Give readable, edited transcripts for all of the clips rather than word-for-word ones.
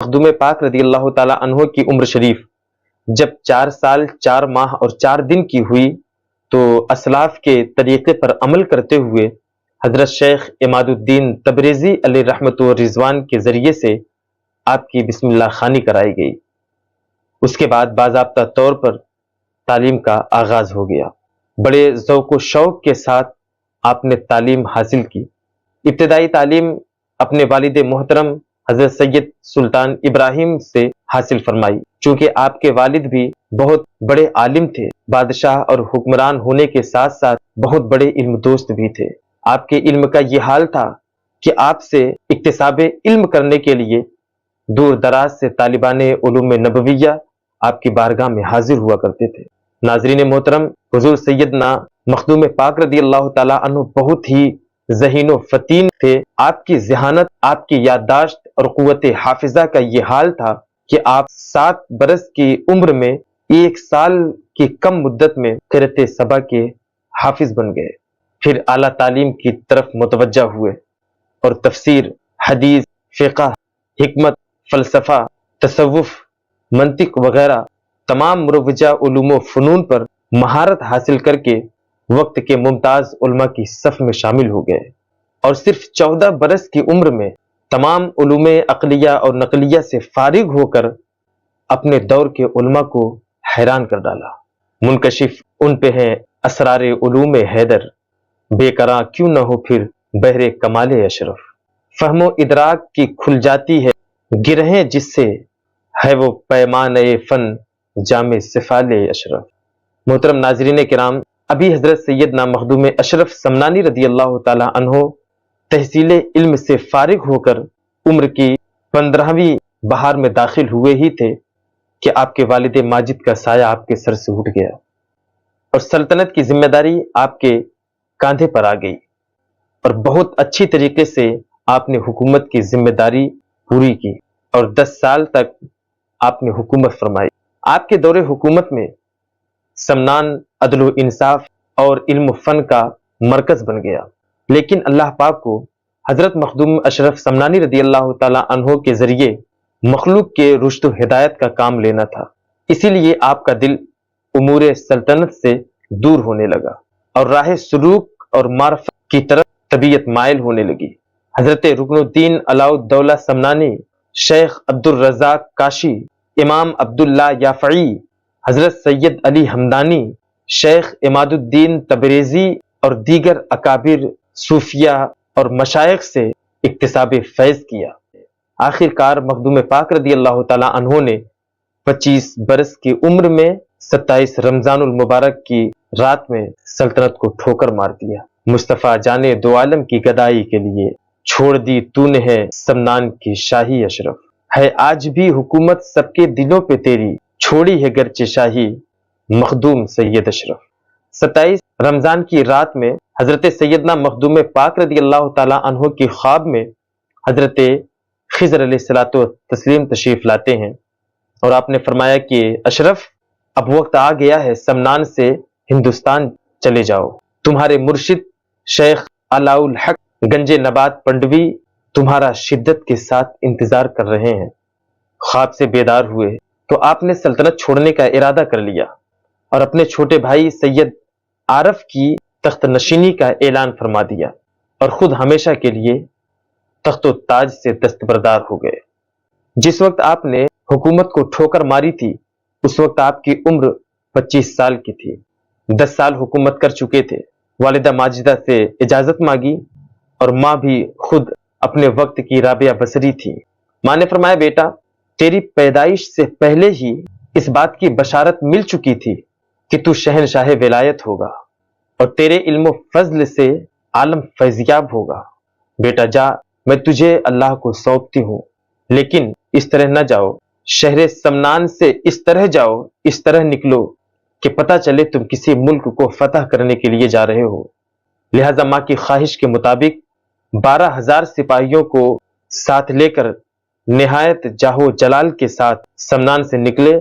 مخدوم پاک رضی اللہ تعالی عنہ کی عمر شریف جب 4 سال 4 ماہ اور 4 دن کی ہوئی تو اسلاف کے طریقے پر عمل کرتے ہوئے حضرت شیخ عماد الدین تبریزی علیہ رحمت و رضوان کے ذریعے سے آپ کی بسم اللہ خوانی کرائی گئی۔ اس کے بعد باضابطہ طور پر تعلیم کا آغاز ہو گیا۔ بڑے ذوق و شوق کے ساتھ آپ نے تعلیم حاصل کی۔ ابتدائی تعلیم اپنے والد محترم حضرت سید سلطان ابراہیم سے حاصل فرمائی، چونکہ آپ کے والد بھی بہت بڑے عالم تھے، بادشاہ اور حکمران ہونے کے ساتھ ساتھ بہت بڑے علم دوست بھی تھے۔ آپ کے علم کا یہ حال تھا کہ آپ سے اکتساب علم کرنے کے لیے دور دراز سے طالبان علوم نبویہ آپ کی بارگاہ میں حاضر ہوا کرتے تھے۔ ناظرین محترم، حضور سیدنا مخدوم پاک رضی اللہ تعالی عنہ بہت ہی ذہین و فطین تھے۔ آپ کی ذہانت، آپ کی یادداشت اور قوت حافظہ کا یہ حال تھا کہ آپ 7 برس کی عمر میں 1 سال کی کم مدت میں قرأت سبع کے حافظ بن گئے۔ پھر اعلیٰ تعلیم کی طرف متوجہ ہوئے اور تفسیر، حدیث، فقہ، حکمت، فلسفہ، تصوف، منطق وغیرہ تمام مروجہ علوم و فنون پر مہارت حاصل کر کے وقت کے ممتاز علماء کی صف میں شامل ہو گئے، اور صرف 14 برس کی عمر میں تمام علوم عقلیہ اور نقلیہ سے فارغ ہو کر اپنے دور کے علماء کو حیران کر ڈالا۔ منکشف ان پہ ہیں اسرار علوم حیدر، بے قراں کیوں نہ ہو پھر بحر کمال اشرف۔ فہم و ادراک کی کھل جاتی ہے گرہیں جس سے، ہے وہ پیمانہ فن جام سفال اشرف۔ محترم ناظرین کرام، ابھی حضرت سیدنا مخدوم اشرف سمنانی رضی اللہ تعالی عنہ تحصیل علم سے فارغ ہو کر عمر کی 15ویں بہار میں داخل ہوئے ہی تھے کہ آپ کے والد ماجد کا سایہ آپ کے سر سے اٹھ گیا اور سلطنت کی ذمہ داری آپ کے کاندھے پر آ گئی، اور بہت اچھی طریقے سے آپ نے حکومت کی ذمہ داری پوری کی اور 10 سال تک آپ نے حکومت فرمائی۔ آپ کے دور حکومت میں سمنان عدل و انصاف اور علم و فن کا مرکز بن گیا، لیکن اللہ پاک کو حضرت مخدوم اشرف سمنانی رضی اللہ تعالی عنہ کے ذریعے مخلوق کے رشد و ہدایت کا کام لینا تھا، اسی لیے آپ کا دل امور سلطنت سے دور ہونے لگا اور راہ سلوک اور معرفت کی طرف طبیعت مائل ہونے لگی۔ حضرت رکن الدین علاء الدولہ سمنانی، شیخ عبد الرزاق کاشی، امام عبداللہ یافعی، حضرت سید علی ہمدانی، شیخ عماد الدین تبریزی اور دیگر اکابر صوفیہ اور مشائخ سے اکتساب فیض کیا۔ آخر کار مخدوم پاک رضی اللہ تعالی عنہ نے 25 برس کی عمر میں 27 رمضان المبارک کی رات میں سلطنت کو ٹھوکر مار دیا۔ مصطفیٰ جانے دو عالم کی گدائی کے لیے چھوڑ دی تو نے ہے سمنان کی شاہی اشرف، ہے آج بھی حکومت سب کے دلوں پہ تیری، چھوڑی ہے گرچہ شاہی مخدوم سید اشرف۔ 27 رمضان کی رات میں حضرت سیدنا مخدوم پاک رضی اللہ تعالی عنہ کی خواب میں حضرت خضر علیہ الصلوۃ والتسلیم تشریف لاتے ہیں اور آپ نے فرمایا کہ اشرف، اب وقت آ گیا ہے سمنان سے ہندوستان چلے جاؤ، تمہارے مرشد شیخ علاء الحق گنج نبات پنڈوی تمہارا شدت کے ساتھ انتظار کر رہے ہیں۔ خواب سے بیدار ہوئے تو آپ نے سلطنت چھوڑنے کا ارادہ کر لیا اور اپنے چھوٹے بھائی سید عارف کی تخت نشینی کا اعلان فرما دیا اور خود ہمیشہ کے لیے تخت و تاج سے دستبردار ہو گئے۔ جس وقت آپ نے حکومت کو ٹھوکر ماری تھی اس وقت آپ کی عمر 25 سال کی تھی، 10 سال حکومت کر چکے تھے۔ والدہ ماجدہ سے اجازت مانگی اور ماں بھی خود اپنے وقت کی رابعہ بصری تھی۔ ماں نے فرمایا، بیٹا، تیری پیدائش سے پہلے ہی اس بات کی بشارت مل چکی تھی کہ تو شہنشاہ ولایت ہوگا اور تیرے علم و فضل سے عالم فیضیاب ہوگا۔ بیٹا جا، میں تجھے اللہ کو سونپتی ہوں، لیکن اس طرح نہ جاؤ، شہر سمنان سے اس طرح جاؤ، اس طرح نکلو کہ پتہ چلے تم کسی ملک کو فتح کرنے کے لیے جا رہے ہو۔ لہذا ماں کی خواہش کے مطابق 12,000 سپاہیوں کو ساتھ لے کر نہایت جاہو جلال کے ساتھ سمنان سے نکلے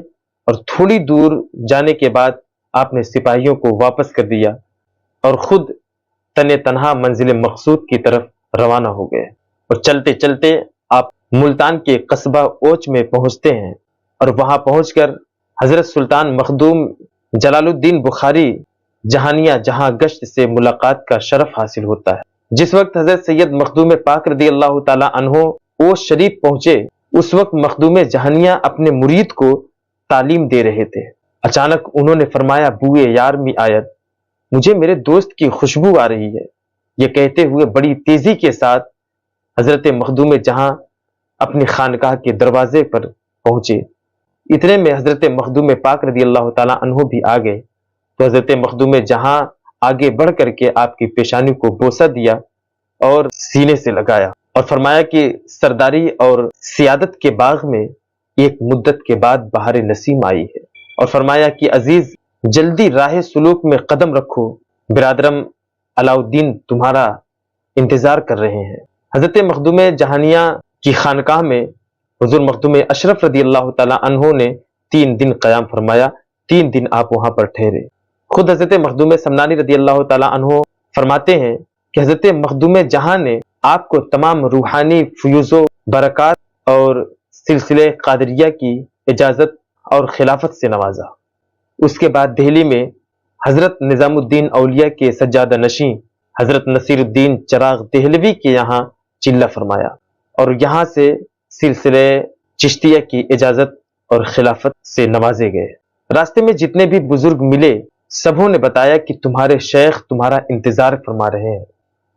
اور تھوڑی دور جانے کے بعد آپ نے سپاہیوں کو واپس کر دیا اور خود تنہا منزل مقصود کی طرف روانہ ہو گئے، اور چلتے چلتے آپ ملتان کے قصبہ اوچ میں پہنچتے ہیں اور وہاں پہنچ کر حضرت سلطان مخدوم جلال الدین بخاری جہانیہ جہاں گشت سے ملاقات کا شرف حاصل ہوتا ہے۔ جس وقت حضرت سید مخدوم پاک رضی اللہ تعالی عنہ اوچ شریف پہنچے، اس وقت مخدوم جہانیہ اپنے مرید کو تعلیم دے رہے تھے۔ اچانک انہوں نے فرمایا، بوئے یار می آیت، مجھے میرے دوست کی خوشبو آ رہی ہے۔ یہ کہتے ہوئے بڑی تیزی کے ساتھ حضرت مخدوم جہاں اپنی خانقاہ کے دروازے پر پہنچے۔ اتنے میں حضرت مخدوم پاک رضی اللہ تعالی عنہ بھی آ گئے تو حضرت مخدوم جہاں آگے بڑھ کر کے آپ کی پیشانی کو بوسہ دیا اور سینے سے لگایا اور فرمایا کہ سرداری اور سیادت کے باغ میں ایک مدت کے بعد بہار نسیم آئی ہے، اور فرمایا کہ عزیز جلدی راہ سلوک میں قدم رکھو، برادرم علاؤ الدین تمہارا انتظار کر رہے ہیں۔ حضرت مخدوم جہانیہ کی خانقاہ میں حضور مخدوم اشرف رضی اللہ تعالی عنہ نے 3 دن قیام فرمایا، 3 دن آپ وہاں پر ٹھہرے۔ خود حضرت مخدوم سمنانی رضی اللہ تعالی عنہ فرماتے ہیں کہ حضرت مخدوم جہاں نے آپ کو تمام روحانی فیوز و برکات اور سلسلہ قادریہ کی اجازت اور خلافت سے نوازا۔ اس کے بعد دہلی میں حضرت نظام الدین اولیاء کے سجادہ نشیں حضرت نصیر الدین چراغ دہلوی کے یہاں چلہ فرمایا اور یہاں سے سلسلہ چشتیہ کی اجازت اور خلافت سے نوازے گئے۔ راستے میں جتنے بھی بزرگ ملے سبوں نے بتایا کہ تمہارے شیخ تمہارا انتظار فرما رہے ہیں،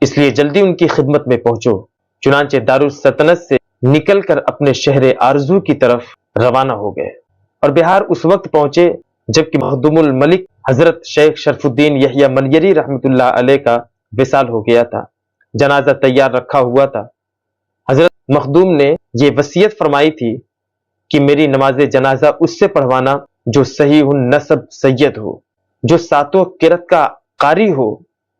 اس لیے جلدی ان کی خدمت میں پہنچو۔ چنانچہ دارالسلطنت سے نکل کر اپنے شہر آرزو کی طرف روانہ ہو گئے اور بہار اس وقت پہنچے جبکہ مخدوم الملک حضرت شیخ شرف الدین یحییٰ منیری رحمۃ اللہ علیہ کا وصال ہو گیا تھا۔ جنازہ تیار رکھا ہوا تھا۔ حضرت مخدوم نے یہ وصیت فرمائی تھی کہ میری نماز جنازہ اس سے پڑھوانا جو صحیح النسب سید ہو، جو 7 قرت کا قاری ہو،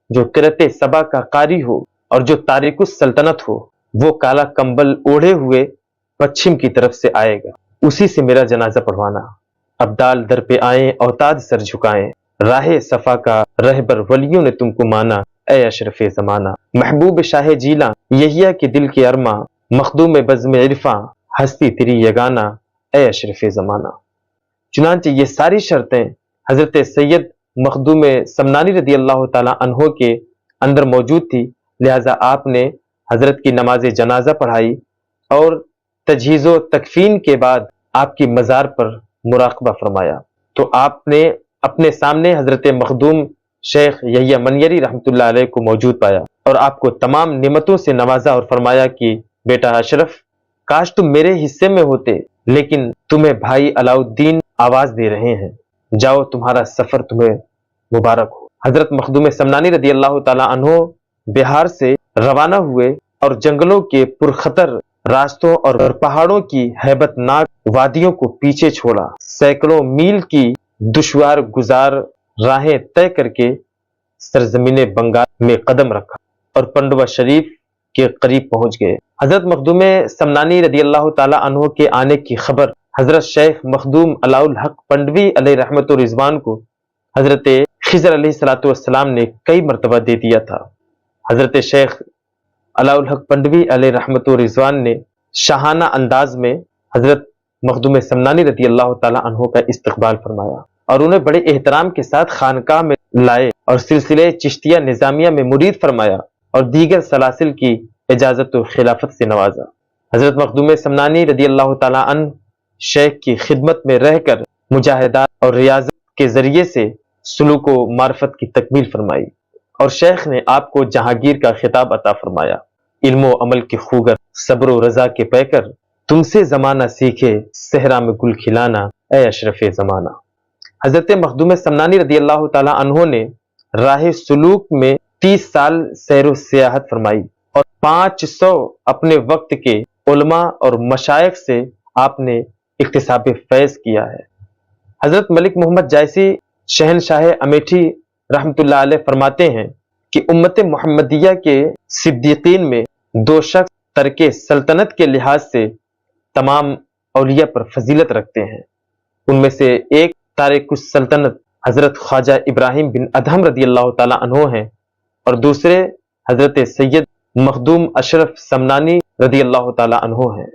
جو قرت سبا کا قاری ہو، اور جو تارک السلطنت ہو۔ وہ کالا کمبل اوڑھے ہوئے پچھم کی طرف سے آئے گا، اسی سے میرا جنازہ پڑھوانا۔ ابدال در پہ آئیں اوتاد سر جھکائیں، راہ صفا کا رہبر ولیوں نے تم کو مانا، اے اشرف زمانہ۔ محبوب شاہ جیلاں یحییٰ کے دل کے ارماں، مخدوم بزم عرفاں ہستی تیری یگانہ، اے اشرف زمانہ۔ چنانچہ یہ ساری شرطیں حضرت سید مخدوم سمنانی رضی اللہ تعالی عنہ کے اندر موجود تھی، لہذا آپ نے حضرت کی نماز جنازہ پڑھائی اور تجہیز و تکفین کے بعد آپ کی مزار پر مراقبہ فرمایا تو آپ نے اپنے سامنے حضرت مخدوم شیخ یحییٰ منیری رحمۃ اللہ علیہ کو موجود پایا اور آپ کو تمام نعمتوں سے نوازا اور فرمایا کہ بیٹا اشرف، کاش تم میرے حصے میں ہوتے، لیکن تمہیں بھائی علاؤ الدین آواز دے رہے ہیں، جاؤ تمہارا سفر تمہیں مبارک ہو۔ حضرت مخدوم سمنانی رضی اللہ تعالی عنہ بہار سے روانہ ہوئے اور جنگلوں کے پرخطر راستوں اور پہاڑوں کی ہیبت ناک وادیوں کو پیچھے چھوڑا، سینکڑوں میل کی دشوار گزار راہیں طے کر کے سرزمین بنگال میں قدم رکھا اور پنڈوا شریف کے قریب پہنچ گئے۔ حضرت مخدوم سمنانی رضی اللہ تعالی عنہ کے آنے کی خبر حضرت شیخ مخدوم علاء الحق پنڈوی علیہ رحمت و رضوان کو حضرت خضر علیہ الصلوۃ والسلام نے کئی مرتبہ دے دیا تھا۔ حضرت شیخ علاء الحق پنڈوی علیہ رحمت و رضوان نے شاہانہ انداز میں حضرت مخدوم سمنانی رضی اللہ تعالی عنہ کا استقبال فرمایا اور انہیں بڑے احترام کے ساتھ خانقاہ میں لائے اور سلسلے چشتیہ نظامیہ میں مرید فرمایا اور دیگر سلاسل کی اجازت و خلافت سے نوازا۔ حضرت مخدوم سمنانی رضی اللہ تعالی عنہ شیخ کی خدمت میں رہ کر مجاہدات اور ریاضت کے ذریعے سے سلوک و معرفت کی تکمیل فرمائی اور شیخ نے آپ کو جہانگیر کا خطاب عطا فرمایا۔ علم و عمل کے خوگر، صبر و رضا کے پیکر، تم سے زمانہ سیکھے صحرا میں گل کھلانا، اے اشرف زمانہ۔ حضرت مخدوم سمنانی رضی اللہ تعالی عنہ نے راہ سلوک میں 30 سال سیر و سیاحت فرمائی اور 500 اپنے وقت کے علماء اور مشائخ سے آپ نے اکتساب فیض کیا ہے۔ حضرت ملک محمد جائسی شہنشاہ امیٹھی رحمت اللہ علیہ فرماتے ہیں کہ امت محمدیہ کے صدیقین میں 2 شخص ترک سلطنت کے لحاظ سے تمام اولیاء پر فضیلت رکھتے ہیں۔ ان میں سے ایک تارک السلطنت حضرت خواجہ ابراہیم بن ادہم رضی اللہ تعالی عنہ ہیں اور دوسرے حضرت سید مخدوم اشرف سمنانی رضی اللہ تعالی عنہ ہیں۔